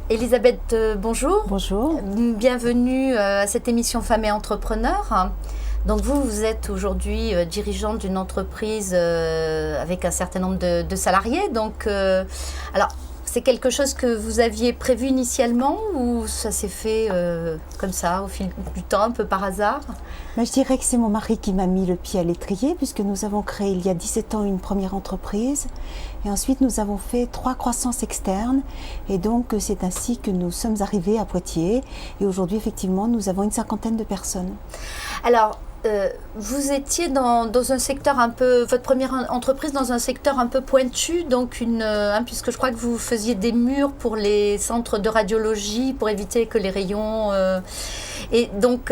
Elisabeth, bonjour. Bonjour. Bienvenue à cette émission Femmes et Entrepreneurs. Donc vous êtes aujourd'hui dirigeante d'une entreprise avec un certain nombre de salariés. Donc, alors, c'est quelque chose que vous aviez prévu initialement ou ça s'est fait comme ça au fil du temps, un peu par hasard? Je dirais que c'est mon mari qui m'a mis le pied à l'étrier puisque nous avons créé il y a 17 ans une première entreprise et ensuite nous avons fait 3 croissances externes et donc c'est ainsi que nous sommes arrivés à Poitiers et aujourd'hui effectivement nous avons une 50aine de personnes. Alors, vous étiez dans un secteur un peu, votre première entreprise dans un secteur un peu pointu, donc puisque je crois que vous faisiez des murs pour les centres de radiologie pour éviter que les rayons... et donc,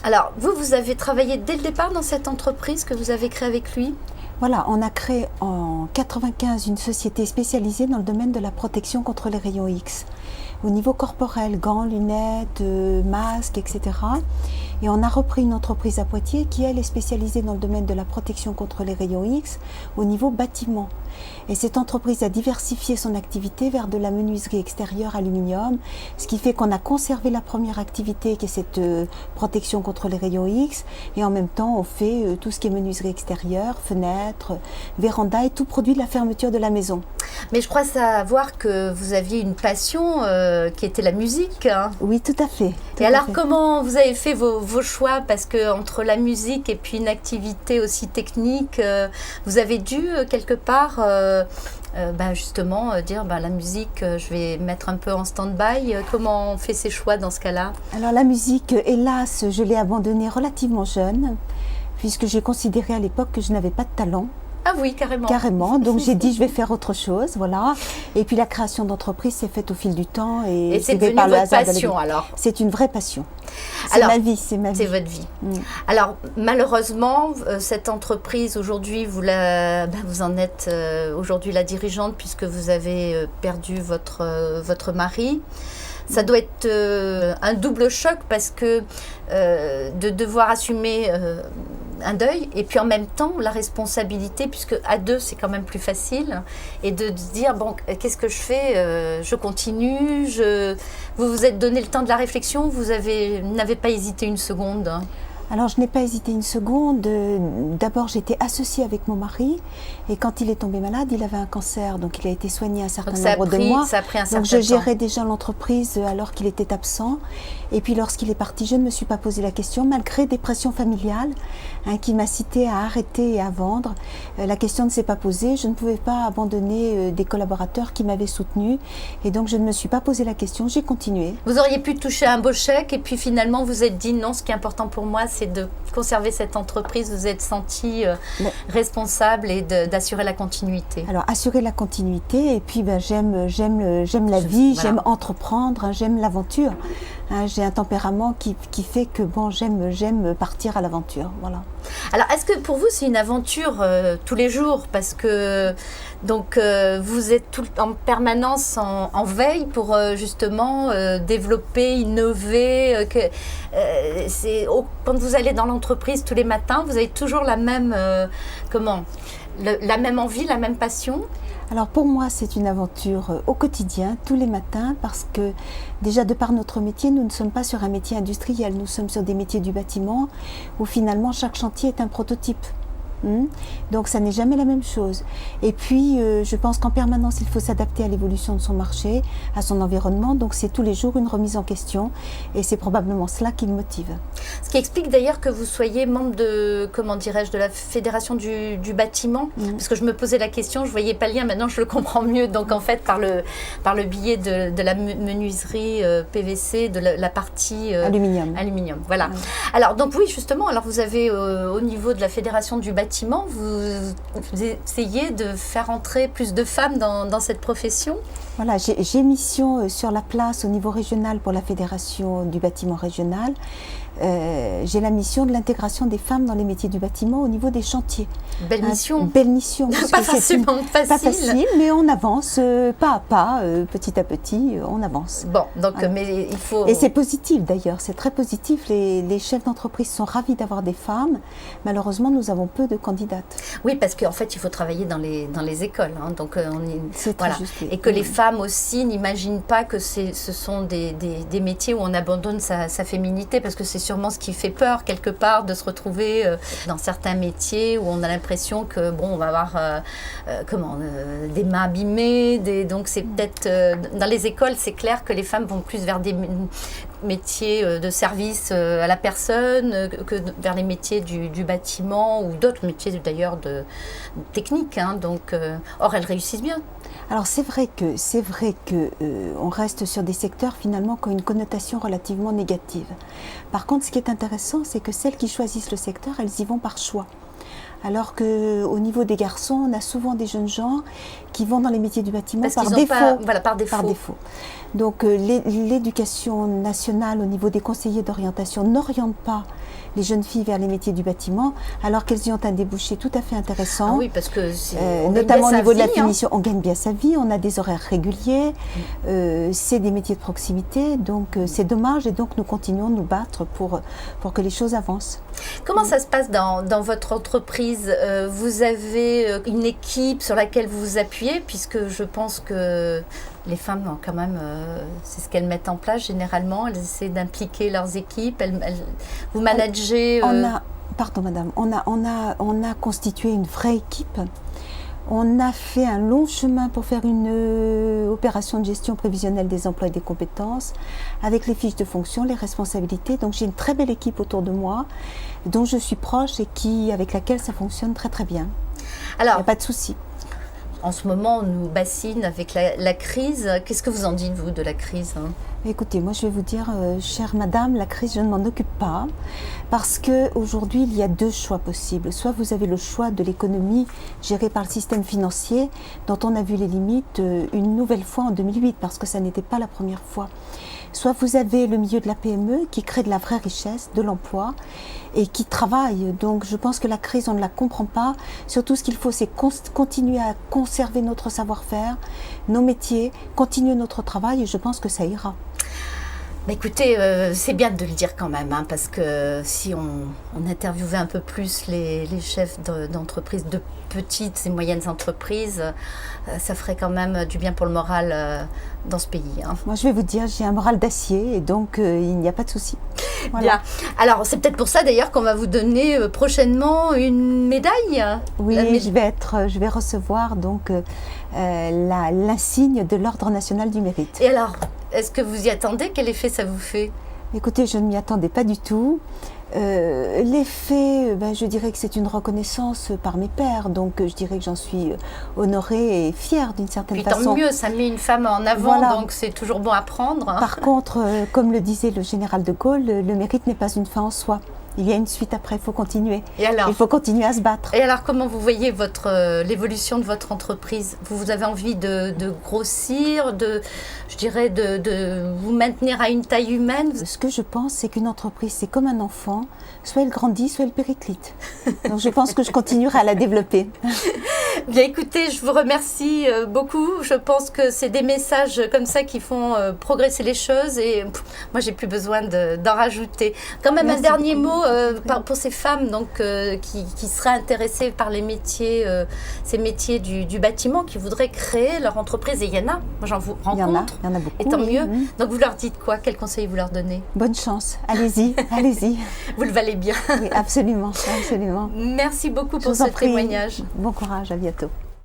alors, vous avez travaillé dès le départ dans cette entreprise que vous avez créée avec lui? Voilà, on a créé en 1995 une société spécialisée dans le domaine de la protection contre les rayons X. Au niveau corporel, gants, lunettes, masques, etc. Et on a repris une entreprise à Poitiers qui, elle, est spécialisée dans le domaine de la protection contre les rayons X au niveau bâtiment. Et cette entreprise a diversifié son activité vers de la menuiserie extérieure aluminium, ce qui fait qu'on a conservé la première activité qui est cette protection contre les rayons X et en même temps on fait tout ce qui est menuiserie extérieure, fenêtres, vérandas et tout produit de la fermeture de la maison. Mais je crois savoir que vous aviez une passion qui était la musique. Hein. Oui, tout à fait. Et alors, comment vous avez fait vos choix? Parce que entre la musique et puis une activité aussi technique, vous avez dû quelque part justement dire la musique, je vais mettre un peu en stand-by. Comment on fait ses choix dans ce cas-là? Alors la musique, hélas, je l'ai abandonnée relativement jeune, puisque j'ai considéré à l'époque que je n'avais pas de talent. Ah oui, carrément. Carrément, donc j'ai dit je vais faire autre chose, voilà. Et puis la création d'entreprise s'est faite au fil du temps. Et c'est devenu votre passion alors? C'est une vraie passion. C'est ma vie, c'est ma vie. C'est votre vie. Alors malheureusement, cette entreprise aujourd'hui, vous en êtes aujourd'hui la dirigeante puisque vous avez perdu votre mari. Ça doit être un double choc parce que de devoir assumer un deuil et puis en même temps la responsabilité, puisque à deux c'est quand même plus facile, et de se dire bon, qu'est-ce que je fais, je continue, vous vous êtes donné le temps de la réflexion, vous n'avez pas hésité une seconde? Hein. Alors, je n'ai pas hésité une seconde. D'abord, j'étais associée avec mon mari. Et quand il est tombé malade, il avait un cancer. Donc, il a été soigné un certain nombre de mois. Ça a pris un certain temps. Donc, je gérais temps. déjà l'entreprise alors qu'il était absent. Et puis, lorsqu'il est parti, je ne me suis pas posé la question, malgré des pressions familiales qui m'incitaient à arrêter et à vendre. La question ne s'est pas posée. Je ne pouvais pas abandonner des collaborateurs qui m'avaient soutenue. Et donc, je ne me suis pas posé la question. J'ai continué. Vous auriez pu toucher un beau chèque. Et puis, finalement, vous êtes dit non, ce qui est important pour moi, c'est de conserver cette entreprise. Vous êtes senti responsable et d'assurer la continuité. Alors, assurer la continuité, et puis j'aime la vie, voilà. J'aime entreprendre, j'aime l'aventure. J'ai un tempérament qui fait que j'aime partir à l'aventure. Voilà. Alors, est-ce que pour vous, c'est une aventure tous les jours? Parce que donc, vous êtes en permanence en veille pour justement développer, innover. Quand vous allez dans l'entreprise tous les matins, vous avez toujours la même, la même envie, la même passion? Alors pour moi, c'est une aventure au quotidien, tous les matins, parce que déjà de par notre métier, nous ne sommes pas sur un métier industriel, nous sommes sur des métiers du bâtiment où finalement chaque chantier est un prototype. Donc ça n'est jamais la même chose. Et puis je pense qu'en permanence il faut s'adapter à l'évolution de son marché, à son environnement, donc c'est tous les jours une remise en question et c'est probablement cela qui me motive. Ce qui explique d'ailleurs que vous soyez membre de, comment dirais-je, de la fédération du bâtiment, parce que je me posais la question, je ne voyais pas le lien, maintenant je le comprends mieux, donc en fait par le biais de la menuiserie PVC, de la partie aluminium, voilà. Alors donc oui, justement, alors vous avez au niveau de la fédération du bâtiment, vous essayez de faire entrer plus de femmes dans cette profession? Voilà, j'ai mission sur la place au niveau régional pour la fédération du bâtiment régional. j'ai la mission de l'intégration des femmes dans les métiers du bâtiment au niveau des chantiers. Belle mission. Belle mission. Pas forcément facile. Pas facile, mais on avance pas à pas, petit à petit, on avance. Bon, donc, mais il faut... Et c'est positif d'ailleurs, c'est très positif. Les chefs d'entreprise sont ravis d'avoir des femmes. Malheureusement, nous avons peu de candidates. Oui, parce qu'en fait, il faut travailler dans les écoles. Hein, donc, c'est voilà. Juste. Et que les femmes aussi n'imaginent pas que ce sont des métiers où on abandonne sa féminité, parce que c'est sûrement ce qui fait peur quelque part de se retrouver dans certains métiers où on a l'impression que on va avoir des mains abîmées, donc c'est peut-être dans les écoles, c'est clair que les femmes vont plus vers des métiers de service à la personne que vers les métiers du bâtiment ou d'autres métiers d'ailleurs techniques. Hein, donc, or elles réussissent bien. Alors c'est vrai que on reste sur des secteurs finalement qui ont une connotation relativement négative. Par contre, ce qui est intéressant, c'est que celles qui choisissent le secteur, elles y vont par choix. Alors qu'au niveau des garçons, on a souvent des jeunes gens qui vont dans les métiers du bâtiment par défaut. Donc l'éducation nationale au niveau des conseillers d'orientation n'oriente pas les jeunes filles vers les métiers du bâtiment, alors qu'elles y ont un débouché tout à fait intéressant. Ah oui, parce que notamment au niveau de la finition, on gagne bien sa vie, on a des horaires réguliers, c'est des métiers de proximité, donc c'est dommage, et donc nous continuons de nous battre pour que les choses avancent. Comment ça se passe dans votre entreprise? Vous avez une équipe sur laquelle vous vous appuyez, puisque je pense que les femmes, quand même, c'est ce qu'elles mettent en place généralement. Elles essaient d'impliquer leurs équipes. Vous managez. Pardon, madame. On a constitué une vraie équipe. On a fait un long chemin pour faire une opération de gestion prévisionnelle des emplois et des compétences, avec les fiches de fonction, les responsabilités. Donc j'ai une très belle équipe autour de moi, dont je suis proche et avec laquelle ça fonctionne très très bien. Alors, il n'y a pas de souci. En ce moment, on nous bassine avec la crise. Qu'est-ce que vous en dites, vous, de la crise? Écoutez, moi je vais vous dire, chère madame, la crise, je ne m'en occupe pas, parce qu'aujourd'hui, il y a deux choix possibles. Soit vous avez le choix de l'économie gérée par le système financier, dont on a vu les limites une nouvelle fois en 2008, parce que ça n'était pas la première fois. Soit vous avez le milieu de la PME qui crée de la vraie richesse, de l'emploi, et qui travaille. Donc je pense que la crise, on ne la comprend pas. Surtout, ce qu'il faut, c'est continuer à conserver notre savoir-faire, nos métiers, continuer notre travail, et je pense que ça ira. Bah écoutez, c'est bien de le dire quand même, hein, parce que si on interviewait un peu plus les chefs d'entreprises, de petites et moyennes entreprises, ça ferait quand même du bien pour le moral dans ce pays. Hein. Moi, je vais vous dire, j'ai un moral d'acier, et donc il n'y a pas de souci. Voilà. Bien. Alors, c'est peut-être pour ça d'ailleurs qu'on va vous donner prochainement une médaille. Oui, je vais recevoir donc l'insigne de l'Ordre national du mérite. Et alors, est-ce que vous y attendez? Quel effet ça vous fait? Écoutez, je ne m'y attendais pas du tout. L'effet, je dirais que c'est une reconnaissance par mes pairs, donc je dirais que j'en suis honorée et fière d'une certaine façon. Tant mieux, ça met une femme en avant, voilà. Donc c'est toujours bon à prendre. Par contre, comme le disait le général de Gaulle, le mérite n'est pas une fin en soi. Il y a une suite après, il faut continuer. Et alors, il faut continuer à se battre. Et alors, comment vous voyez l'évolution de votre entreprise? Vous avez envie de grossir, de vous maintenir à une taille humaine? Ce que je pense, c'est qu'une entreprise, c'est comme un enfant. Soit elle grandit, soit elle périclite. Donc je pense que je continuerai à la développer. Bien écoutez, je vous remercie beaucoup. Je pense que c'est des messages comme ça qui font progresser les choses, et moi j'ai plus besoin d'en rajouter. Quand même, un dernier mot pour ces femmes donc, qui seraient intéressées par les métiers, ces métiers du bâtiment, qui voudraient créer leur entreprise. Et il y en a, moi j'en vous rencontre. Il y en a beaucoup. Et tant mieux. Donc vous leur dites quoi? Quel conseil vous leur donnez? Bonne chance, allez-y, allez-y. Vous le valez bien. Oui, absolument, absolument. Merci beaucoup pour ce témoignage. Bon courage, à bientôt.